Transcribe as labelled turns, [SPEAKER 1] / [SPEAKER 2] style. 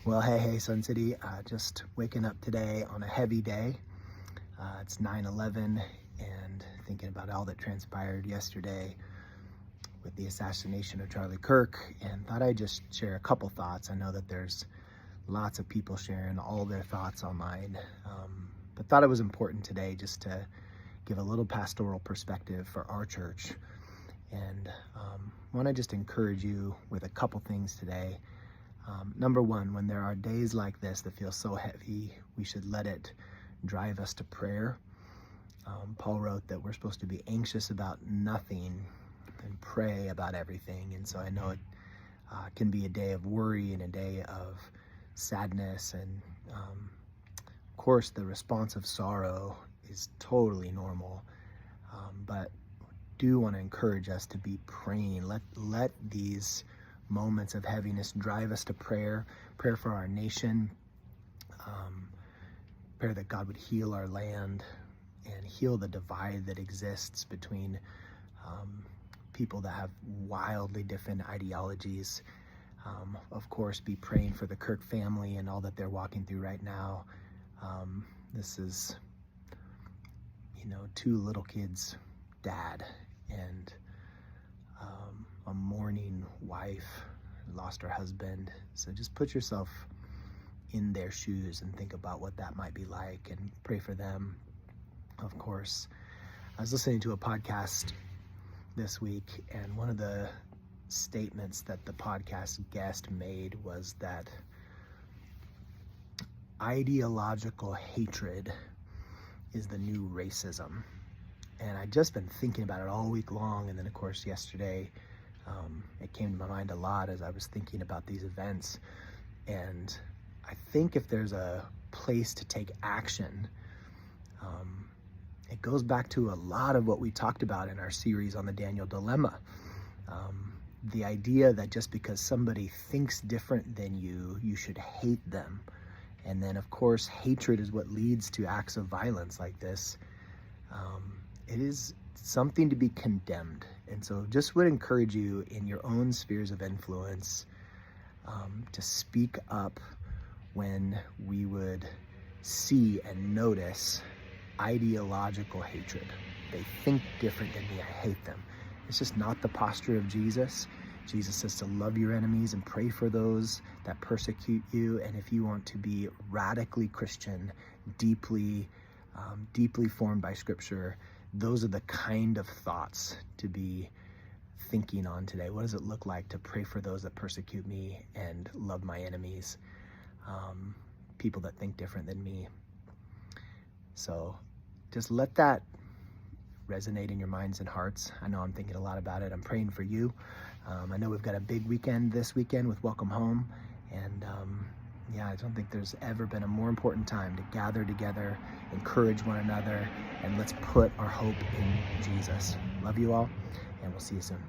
[SPEAKER 1] Well, hey, Sun City. Just waking up today on a heavy day. It's 9/11, and thinking about all that transpired yesterday with the assassination of Charlie Kirk, and thought I'd just share a couple thoughts. I know that there's lots of people sharing all their thoughts online, but thought it was important today just to give a little pastoral perspective for our church. And want to just encourage you with a couple things today. Number one, when there are days like this that feel so heavy, we should let it drive us to prayer. Paul wrote that we're supposed to be anxious about nothing and pray about everything. And so I know it can be a day of worry and a day of sadness. And of course, the response of sorrow is totally normal. But do want to encourage us to be praying. Let these moments of heaviness drive us to prayer for our nation, prayer that God would heal our land and heal the divide that exists between people that have wildly different ideologies. Of course, be praying for the Kirk family and all that they're walking through right now. This is, two little kids' dad, and a mourning wife lost her husband. So just put yourself in their shoes and think about what that might be like, and pray for them. Of course, I was listening to a podcast this week, and one of the statements that the podcast guest made was that ideological hatred is the new racism. And I'd just been thinking about it all week long. And then, of course, yesterday, it came to my mind a lot as I was thinking about these events. And I think if there's a place to take action, it goes back to a lot of what we talked about in our series on the Daniel dilemma. The idea that just because somebody thinks different than you, you should hate them. And then, of course, hatred is what leads to acts of violence like this. It is something to be condemned. And so just would encourage you in your own spheres of influence to speak up when we would see and notice ideological hatred. They think different than me, I hate them. It's just not the posture of Jesus. Jesus says to love your enemies and pray for those that persecute you. And if you want to be radically Christian, deeply formed by Scripture, those are the kind of thoughts to be thinking on today. What does it look like to pray for those that persecute me and love my enemies, people that think different than me? So just let that resonate in your minds and hearts. I know I'm thinking a lot about it. I'm praying for you. I know we've got a big weekend this weekend with Welcome Home. And I don't think there's ever been a more important time to gather together, encourage one another, and let's put our hope in Jesus. Love you all, and we'll see you soon.